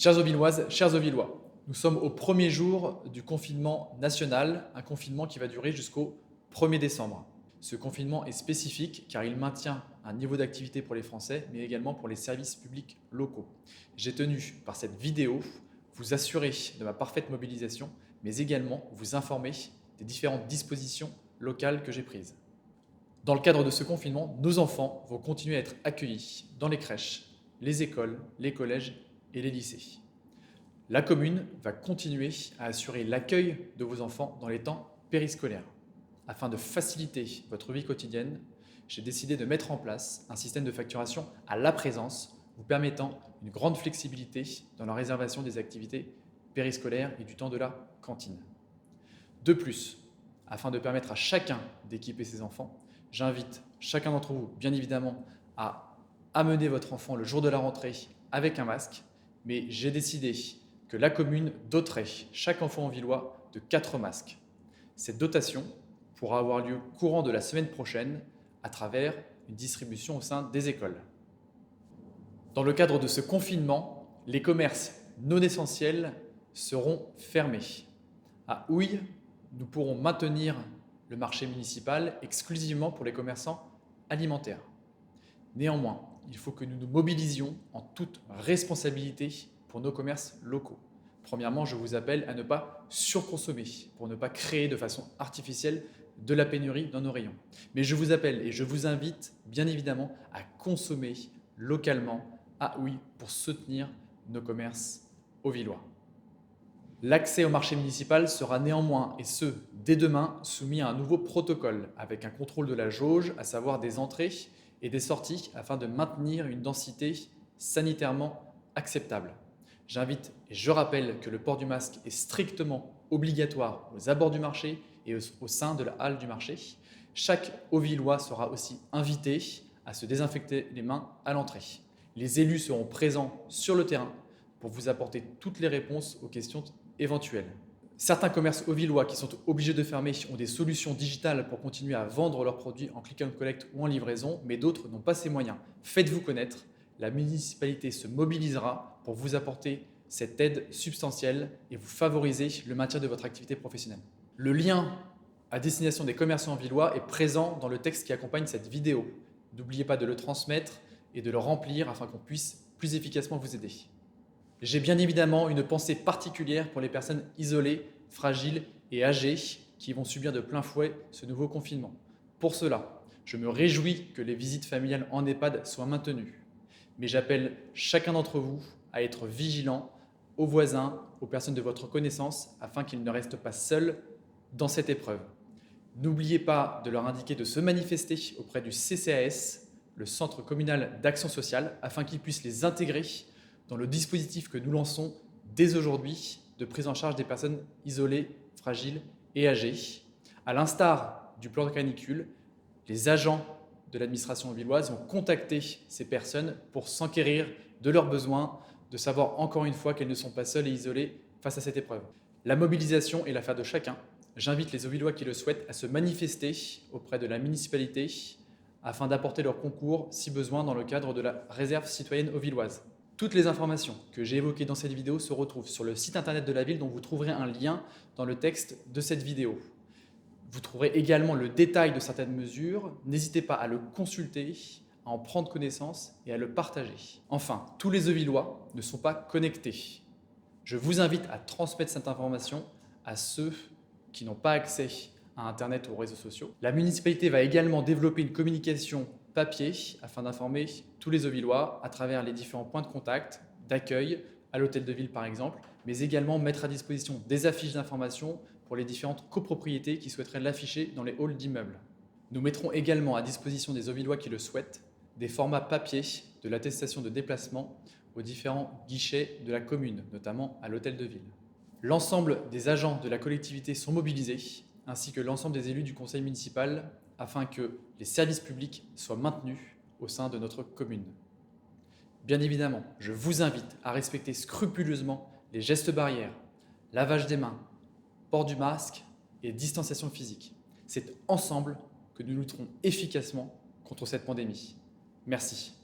Chères Auvilloises, chers Auvillois, nous sommes au premier jour du confinement national, un confinement qui va durer jusqu'au 1er décembre. Ce confinement est spécifique car il maintient un niveau d'activité pour les Français, mais également pour les services publics locaux. J'ai tenu, par cette vidéo, vous assurer de ma parfaite mobilisation, mais également vous informer des différentes dispositions locales que j'ai prises. Dans le cadre de ce confinement, nos enfants vont continuer à être accueillis dans les crèches, les écoles, les collèges et les lycées. La commune va continuer à assurer l'accueil de vos enfants dans les temps périscolaires. Afin de faciliter votre vie quotidienne, j'ai décidé de mettre en place un système de facturation à la présence vous permettant une grande flexibilité dans la réservation des activités périscolaires et du temps de la cantine. De plus, afin de permettre à chacun d'équiper ses enfants, j'invite chacun d'entre vous, bien évidemment, à amener votre enfant le jour de la rentrée avec un masque, mais j'ai décidé que la commune doterait chaque enfant auvillois de 4 masques. Cette dotation pourra avoir lieu courant de la semaine prochaine à travers une distribution au sein des écoles. Dans le cadre de ce confinement, les commerces non essentiels seront fermés. À Houille, nous pourrons maintenir le marché municipal exclusivement pour les commerçants alimentaires. Néanmoins, il faut que nous nous mobilisions en toute responsabilité pour nos commerces locaux. Premièrement, je vous appelle à ne pas surconsommer pour ne pas créer de façon artificielle de la pénurie dans nos rayons. Mais je vous appelle et je vous invite bien évidemment à consommer localement à Houille pour soutenir nos commerces auvillois. L'accès au marché municipal sera néanmoins, et ce, dès demain, soumis à un nouveau protocole avec un contrôle de la jauge, à savoir des entrées et des sorties, afin de maintenir une densité sanitairement acceptable. J'invite et je rappelle que le port du masque est strictement obligatoire aux abords du marché et au sein de la halle du marché. Chaque Auvillois sera aussi invité à se désinfecter les mains à l'entrée. Les élus seront présents sur le terrain pour vous apporter toutes les réponses aux questions éventuelles. Certains commerces auvillois qui sont obligés de fermer ont des solutions digitales pour continuer à vendre leurs produits en click and collect ou en livraison, mais d'autres n'ont pas ces moyens. Faites-vous connaître, la municipalité se mobilisera pour vous apporter cette aide substantielle et vous favoriser le maintien de votre activité professionnelle. Le lien à destination des commerçants auvillois est présent dans le texte qui accompagne cette vidéo. N'oubliez pas de le transmettre et de le remplir afin qu'on puisse plus efficacement vous aider. J'ai bien évidemment une pensée particulière pour les personnes isolées, fragiles et âgées qui vont subir de plein fouet ce nouveau confinement. Pour cela, je me réjouis que les visites familiales en EHPAD soient maintenues. Mais j'appelle chacun d'entre vous à être vigilant aux voisins, aux personnes de votre connaissance, afin qu'ils ne restent pas seuls dans cette épreuve. N'oubliez pas de leur indiquer de se manifester auprès du CCAS, le Centre communal d'action sociale, afin qu'ils puissent les intégrer dans le dispositif que nous lançons dès aujourd'hui de prise en charge des personnes isolées, fragiles et âgées. À l'instar du plan de canicule, les agents de l'administration auvilloise vont contacter ces personnes pour s'enquérir de leurs besoins, de savoir encore une fois qu'elles ne sont pas seules et isolées face à cette épreuve. La mobilisation est l'affaire de chacun. J'invite les Auvillois qui le souhaitent à se manifester auprès de la municipalité afin d'apporter leur concours, si besoin, dans le cadre de la réserve citoyenne auvilloise. Toutes les informations que j'ai évoquées dans cette vidéo se retrouvent sur le site internet de la ville, dont vous trouverez un lien dans le texte de cette vidéo. Vous trouverez également le détail de certaines mesures. N'hésitez pas à le consulter, à en prendre connaissance et à le partager. Enfin, tous les Auvillois ne sont pas connectés. Je vous invite à transmettre cette information à ceux qui n'ont pas accès à Internet ou aux réseaux sociaux. La municipalité va également développer une communication papier afin d'informer tous les Auvillois à travers les différents points de contact, d'accueil, à l'hôtel de ville par exemple, mais également mettre à disposition des affiches d'information pour les différentes copropriétés qui souhaiteraient l'afficher dans les halls d'immeubles. Nous mettrons également à disposition des Auvillois qui le souhaitent des formats papier de l'attestation de déplacement aux différents guichets de la commune, notamment à l'hôtel de ville. L'ensemble des agents de la collectivité sont mobilisés, ainsi que l'ensemble des élus du conseil municipal, afin que les services publics soient maintenus au sein de notre commune. Bien évidemment, je vous invite à respecter scrupuleusement les gestes barrières, lavage des mains, port du masque et distanciation physique. C'est ensemble que nous lutterons efficacement contre cette pandémie. Merci.